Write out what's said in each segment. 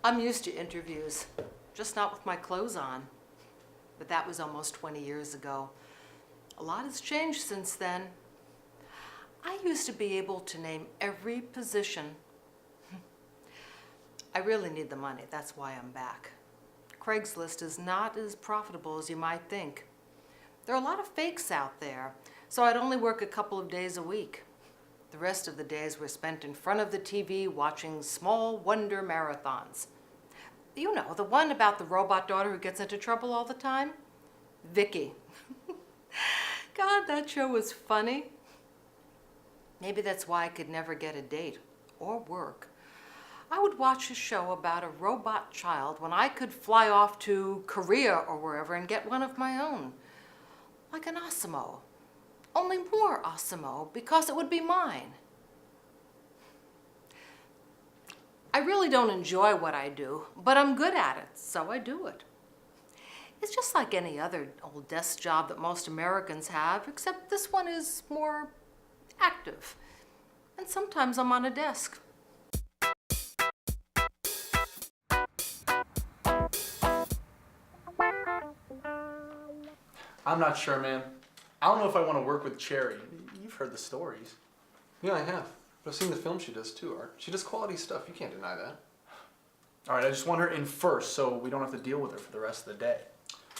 I'm used to interviews, just not with my clothes on. But that was almost 20 years ago. A lot has changed since then. I used to be able to name every position. I really need the money, that's why I'm back. Craigslist is not as profitable as you might think. There are a lot of fakes out there, so I'd only work a couple of days a week. The rest of the days were spent in front of the TV watching Small Wonder marathons. You know, the one about the robot daughter who gets into trouble all the time? Vicky. God, that show was funny. Maybe that's why I could never get a date or work. I would watch a show about a robot child when I could fly off to Korea or wherever and get one of my own. Like an Osimo. Only more Osimo, because it would be mine. I really don't enjoy what I do, but I'm good at it, so I do it. It's just like any other old desk job that most Americans have, except this one is more active. And sometimes I'm on a desk. I'm not sure, man. I don't know if I want to work with Cherry. You've heard the stories. Yeah, I have. But I've seen the film she does too, Art. She does quality stuff. You can't deny that. All right, I just want her in first so we don't have to deal with her for the rest of the day.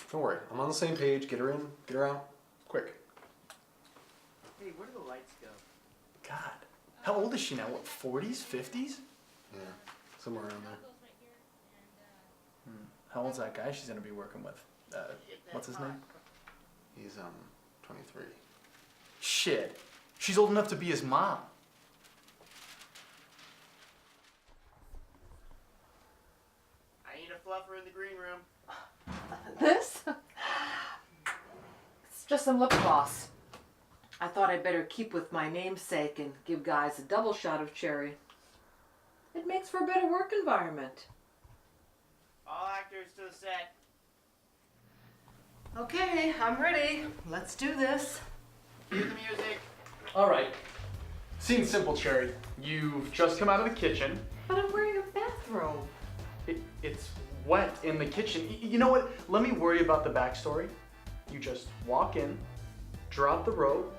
Don't worry. I'm on the same page. Get her in, get her out. Quick. Hey, where do the lights go? God, how old is she now? What, 40s, 50s? Yeah, somewhere around there. How old's that guy she's going to be working with? What's his name? He's 23. Shit. She's old enough to be his mom. I need a fluffer in the green room. This? It's just some lip gloss. I thought I'd better keep with my namesake and give guys a double shot of Cherry. It makes for a better work environment. All actors to the set. Okay, I'm ready. Let's do this. Cue the music. All right. Scene simple, Cherry. You've just come out of the kitchen. But I'm wearing a bathrobe. It's wet in the kitchen. You know what? Let me worry about the backstory. You just walk in, drop the robe,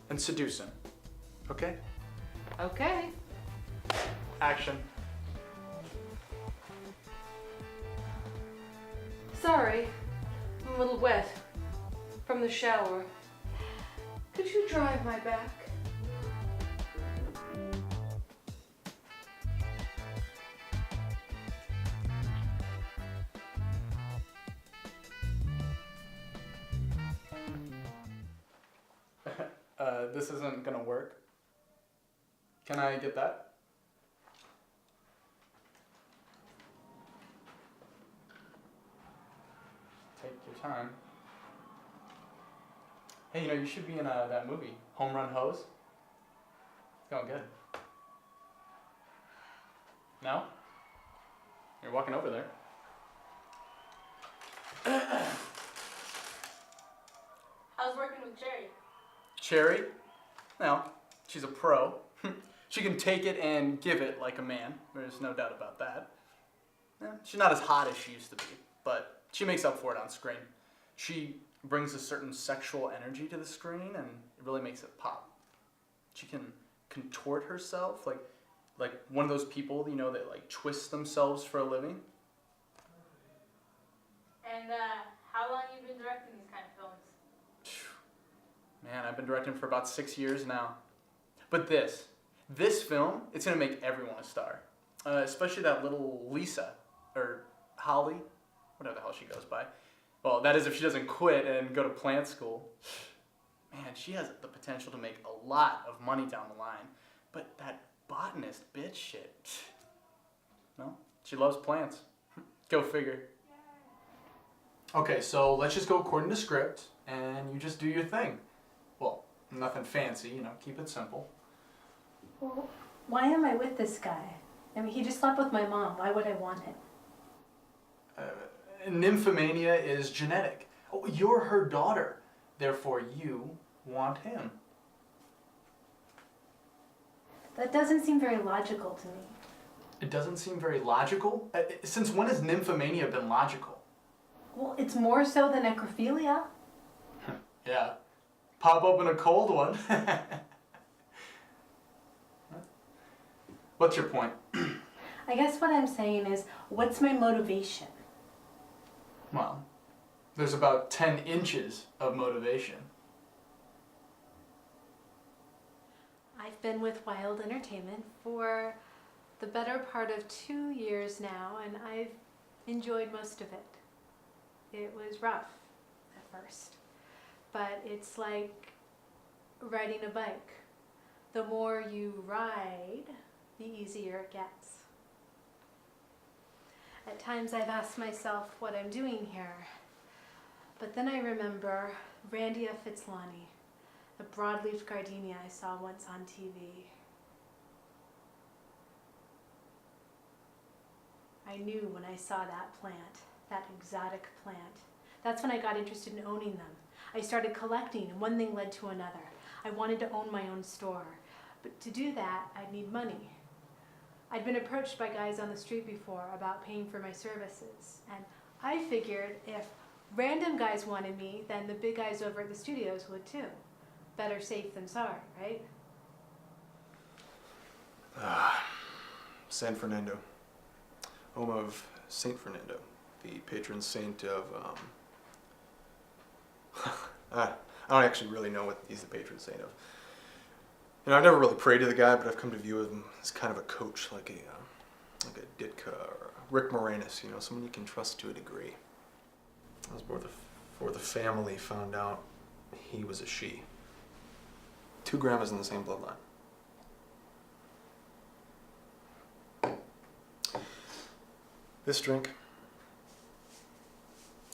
and seduce him. Okay? Okay. Action. Sorry, I'm a little wet from the shower. Could you dry my back? This isn't gonna work. Can I get that? Take your time. Hey, you know, you should be in that movie, Home Run Hose. It's going good. No? You're walking over there. How's working with Cherry? Cherry? Well, she's a pro. She can take it and give it like a man. There's no doubt about that. She's not as hot as she used to be, but she makes up for it on screen. She brings a certain sexual energy to the screen, and it really makes it pop. She can contort herself like one of those people, you know, that like twist themselves for a living. And how long you been directing these kind of films? Man, I've been directing for about 6 years now. But this film, it's gonna make everyone a star. Especially that little Lisa, or Holly, whatever the hell she goes by. Well, that is if she doesn't quit and go to plant school. Man, she has the potential to make a lot of money down the line. But that botanist bitch shit, no, she loves plants. Go figure. Okay, so let's just go according to script, and you just do your thing. Well, nothing fancy, you know, keep it simple. Well, why am I with this guy? I mean, he just slept with my mom. Why would I want him? Nymphomania is genetic. Oh, you're her daughter. Therefore, you want him. That doesn't seem very logical to me. It doesn't seem very logical. Since when has nymphomania been logical? Well, it's more so than necrophilia. Yeah. Pop open a cold one. What's your point? I guess what I'm saying is, what's my motivation? Well, there's about 10 inches of motivation. I've been with Wild Entertainment for the better part of 2 years now, and I've enjoyed most of it. It was rough at first, but it's like riding a bike. The more you ride, the easier it gets. At times I've asked myself what I'm doing here, but then I remember Randia Fitzlani, a broadleaf gardenia I saw once on TV. I knew when I saw that plant, that exotic plant. That's when I got interested in owning them. I started collecting, and one thing led to another. I wanted to own my own store, but to do that, I'd need money. I'd been approached by guys on the street before about paying for my services, and I figured if random guys wanted me, then the big guys over at the studios would too. Better safe than sorry, right? San Fernando, home of Saint Fernando, the patron saint of, I don't actually really know what he's the patron saint of. You know, I've never really prayed to the guy, but I've come to view him as kind of a coach, like a Ditka or a Rick Moranis, you know, someone you can trust to a degree. That was before the family found out he was a she. 2 grandmas in the same bloodline. This drink,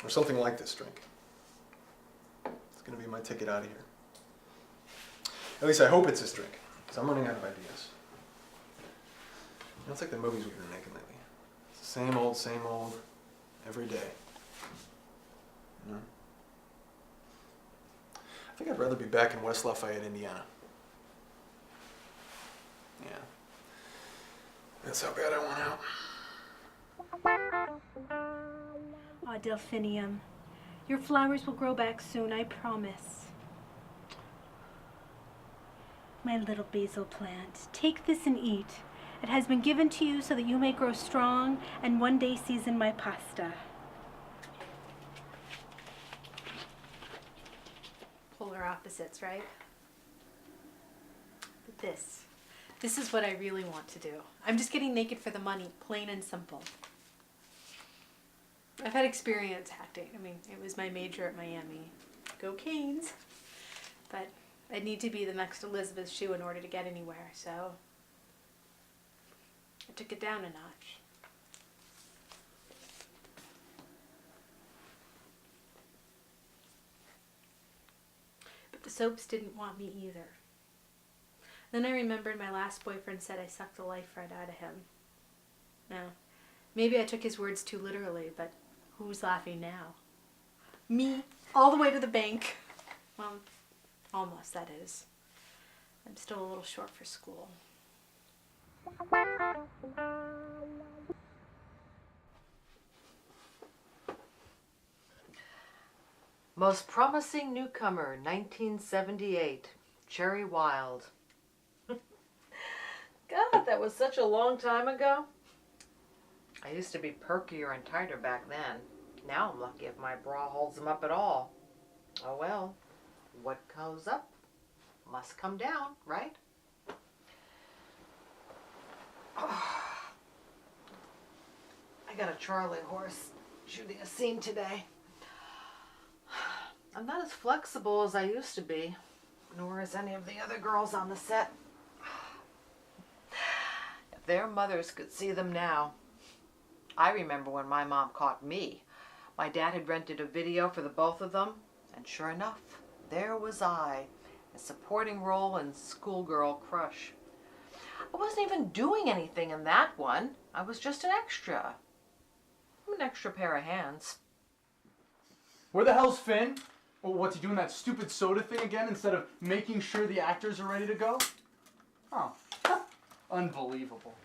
or something like this drink, it's going to be my ticket out of here. At least I hope it's this drink, because I'm running out of ideas. You know, it's like the movies we've been making lately. It's the same old, every day. You know? I think I'd rather be back in West Lafayette, Indiana. Yeah. That's how bad I want out. Aw, Delphinium, your flowers will grow back soon, I promise. My little basil plant, take this and eat. It has been given to you so that you may grow strong and one day season my pasta. Polar opposites, right? But this is what I really want to do. I'm just getting naked for the money, plain and simple. I've had experience acting. I mean, it was my major at Miami. Go Canes. But I'd need to be the next Elizabeth Shue in order to get anywhere, so I took it down a notch. But the soaps didn't want me either. Then I remembered my last boyfriend said I sucked the life right out of him. Now, maybe I took his words too literally, but who's laughing now? Me, all the way to the bank. Well, almost, that is. I'm still a little short for school. Most promising newcomer, 1978, Cherry Wild. God, that was such a long time ago. I used to be perkier and tighter back then. Now I'm lucky if my bra holds them up at all. Oh well, what goes up must come down, right? I got a Charlie horse shooting a scene today. I'm not as flexible as I used to be, nor as any of the other girls on the set. If their mothers could see them now. I remember when my mom caught me. My dad had rented a video for the both of them, and sure enough, there was I, a supporting role in Schoolgirl Crush. I wasn't even doing anything in that one. I was just an extra. An extra pair of hands. Where the hell's Finn? Well, what's he doing that stupid soda thing again instead of making sure the actors are ready to go? Oh, unbelievable.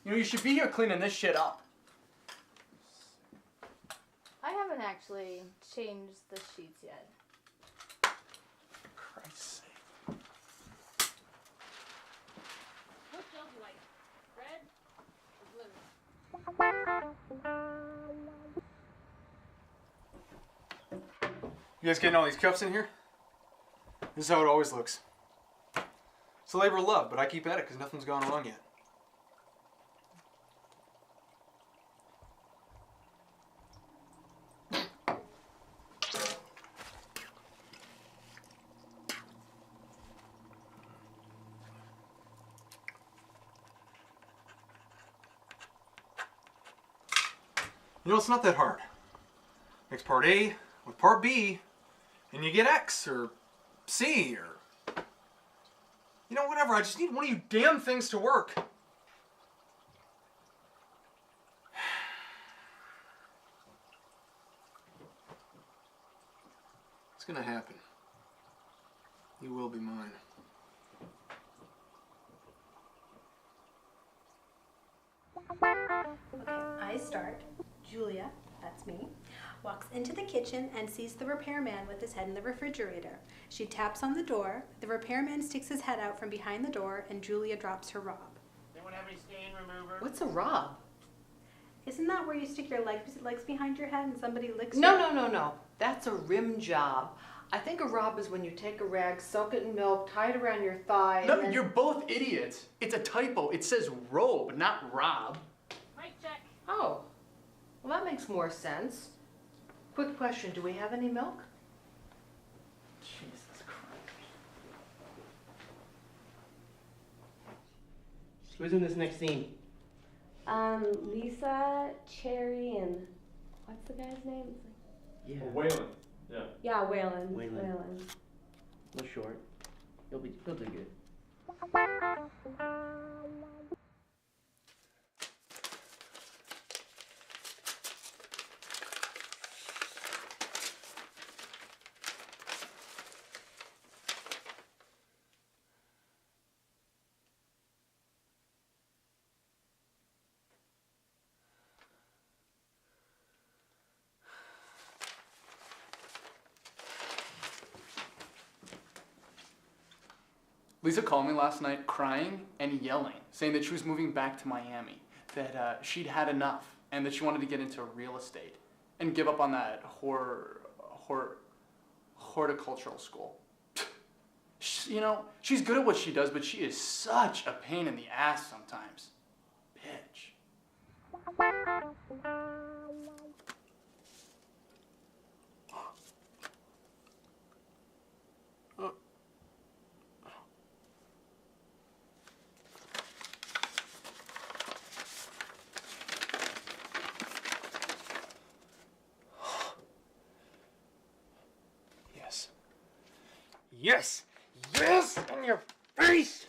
You know, you should be here cleaning this shit up. I haven't actually changed the sheets yet. For Christ's sake. What gel do you like? Red or blue? You guys getting all these cups in here? This is how it always looks. It's a labor of love, but I keep at it because nothing's gone wrong yet. You know, it's not that hard. Mix part A with part B, and you get X or C or... You know, whatever. I just need one of you damn things to work. It's gonna happen. You will be mine. Okay, I start. Julia, that's me, walks into the kitchen and sees the repairman with his head in the refrigerator. She taps on the door, the repairman sticks his head out from behind the door, and Julia drops her rob. Anyone have any stain remover? What's a rob? Isn't that where you stick your legs behind your head and somebody licks No, you? no, no, no. That's a rim job. I think a rob is when you take a rag, soak it in milk, tie it around your thigh, No, and then... you're both idiots. It's a typo. It says robe, not rob. Mic check. Oh, well that makes more sense. Quick question, do we have any milk? Jesus Christ. Who's in this next scene? Lisa, Cherry, and what's the guy's name? Yeah. Waylon. Yeah. Yeah, Waylon. Waylon. No short. He'll do good. Lisa called me last night crying and yelling, saying that she was moving back to Miami, that she'd had enough, and that she wanted to get into real estate and give up on that horticultural school. You know, she's good at what she does, but she is such a pain in the ass sometimes. Bitch. Yes. Yes! Yes! In your face!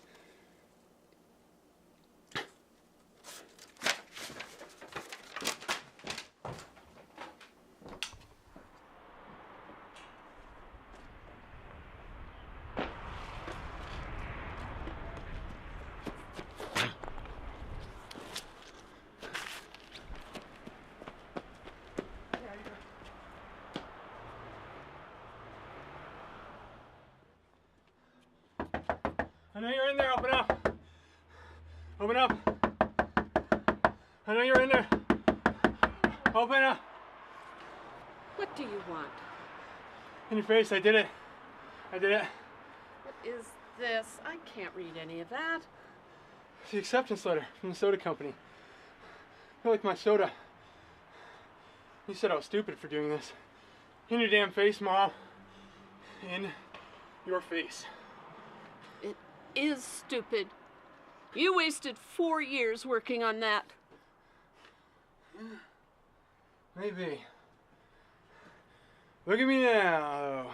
I know you're in there. Open up. Open up. I know you're in there. Open up. What do you want? In your face. I did it. I did it. What is this? I can't read any of that. It's the acceptance letter from the soda company. You like my soda. You said I was stupid for doing this. In your damn face, Mom. In your face. It is stupid. You wasted 4 years working on that. Maybe. Look at me now, though.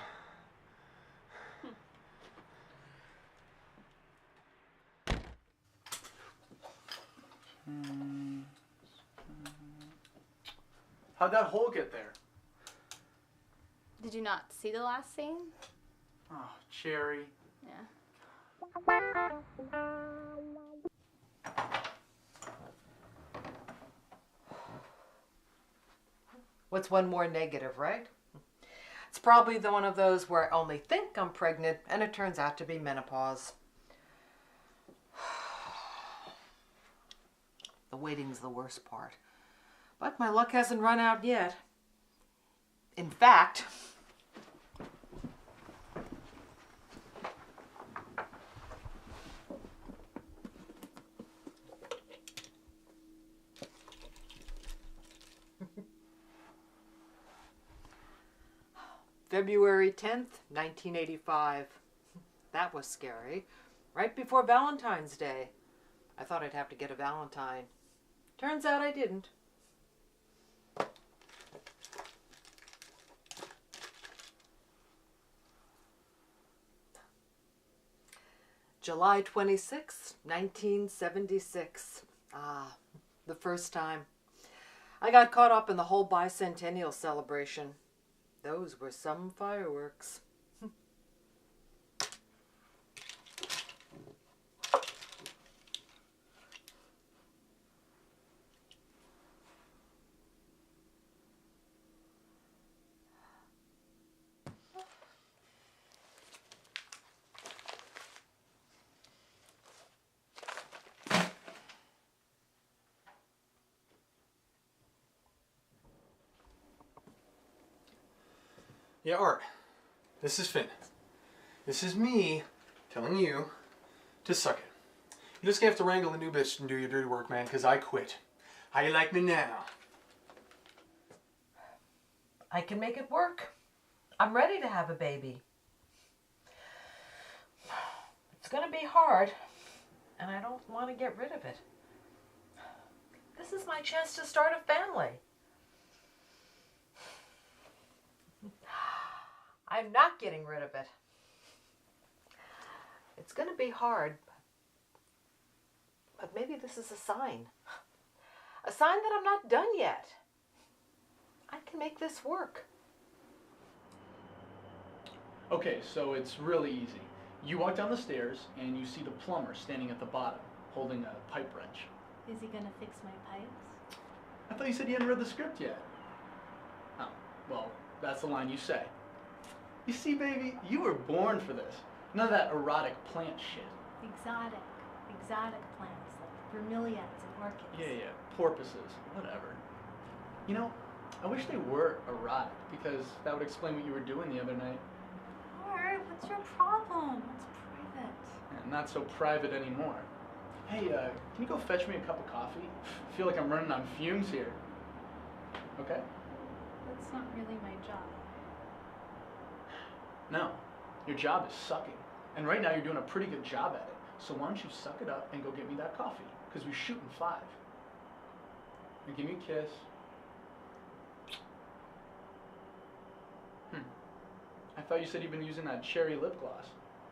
How'd that hole get there? Did you not see the last scene? Oh, Cherry. Yeah. What's one more negative, right? It's probably one of those where I only think I'm pregnant and it turns out to be menopause. The waiting's the worst part. But my luck hasn't run out yet. In fact, February 10th, 1985. That was scary. Right before Valentine's Day. I thought I'd have to get a Valentine. Turns out I didn't. July 26, 1976. Ah, the first time. I got caught up in the whole bicentennial celebration. Those were some fireworks. Yeah, Art. This is Finn. This is me telling you to suck it. You just have to wrangle the new bitch and do your dirty work, man, because I quit. How you like me now? I can make it work. I'm ready to have a baby. It's gonna be hard, and I don't want to get rid of it. This is my chance to start a family. I'm not getting rid of it. It's gonna be hard, but maybe this is a sign. A sign that I'm not done yet. I can make this work. Okay, so it's really easy. You walk down the stairs and you see the plumber standing at the bottom, holding a pipe wrench. Is he gonna fix my pipes? I thought you said you hadn't read the script yet. Oh, well, that's the line you say. You see, baby, you were born for this. None of that erotic plant shit. Exotic plants like bromeliads and orchids. Yeah, porpoises, whatever. You know, I wish they were erotic, because that would explain what you were doing the other night. Alright, what's your problem? It's private. And not so private anymore. Hey, can you go fetch me a cup of coffee? I feel like I'm running on fumes here. Okay? That's not really my job. No, your job is sucking. And right now you're doing a pretty good job at it. So why don't you suck it up and go get me that coffee? Because we're shooting 5. And give me a kiss. I thought you said you've been using that cherry lip gloss.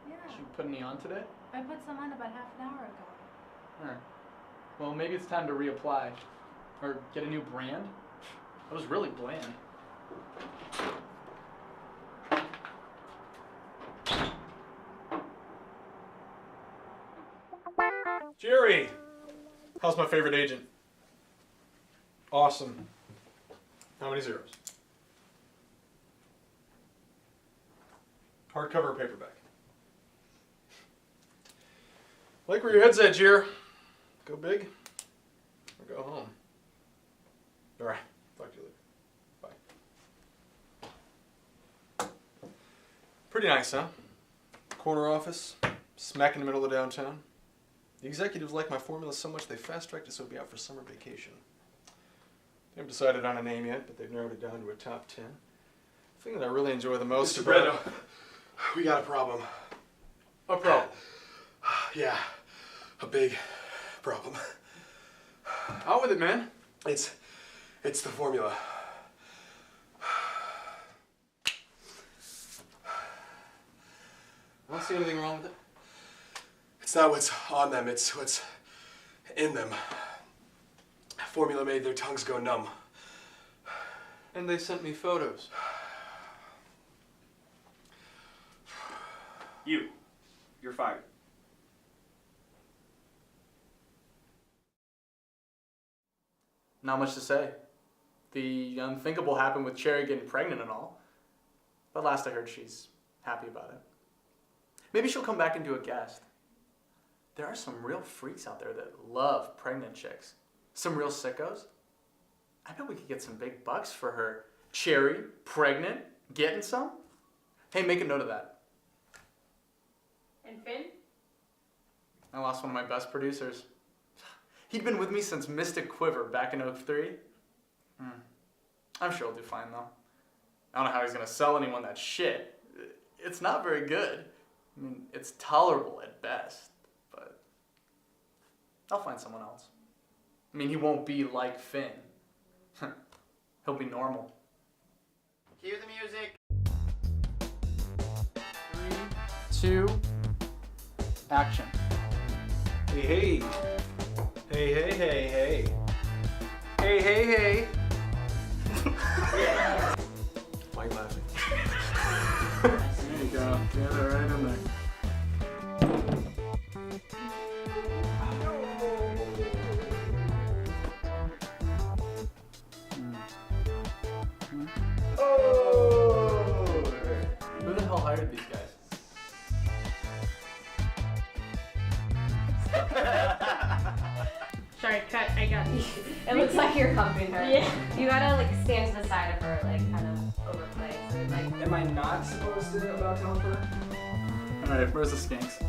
Yeah. Did you put any on today? I put some on about half an hour ago. Huh. Well, maybe it's time to reapply. Or get a new brand. That was really bland. Jerry! How's my favorite agent? Awesome. How many zeros? Hardcover or paperback? Like where your head's at, Jer. Go big or go home. Alright, talk to you later. Bye. Pretty nice, huh? Corner office, smack in the middle of downtown. The executives like my formula so much they fast-tracked it so it'll be out for summer vacation. They haven't decided on a name yet, but they've narrowed it down to a top 10. The thing that I really enjoy the most Mr. about... Brendo, we got a problem. A problem? Yeah, a big problem. Out with it, man. It's the formula. I don't see anything wrong with it. It's not what's on them, it's what's in them. Formula made their tongues go numb. And they sent me photos. You're fired. Not much to say. The unthinkable happened with Cherry getting pregnant and all. But last I heard, she's happy about it. Maybe she'll come back and do a guest. There are some real freaks out there that love pregnant chicks. Some real sickos. I bet we could get some big bucks for her. Cherry, pregnant, getting some? Hey, make a note of that. And Finn? I lost one of my best producers. He'd been with me since Mystic Quiver back in 03. I'm sure he'll do fine though. I don't know how he's gonna sell anyone that shit. It's not very good. I mean, it's tolerable at best, but I'll find someone else. I mean, he won't be like Finn. He'll be normal. Cue the music. 3, 2, action. Hey, hey. Hey, hey, hey, hey. Hey, hey, hey. Why are you laughing? There you go. Get it right in there. Oh! Who the hell hired these guys? Sorry, cut. I got you. It looks like you're humping her. Yeah. You gotta like stand to the side of her, like kind of overplay. So like. Am I not supposed to about to help her? Alright, where's the skinks?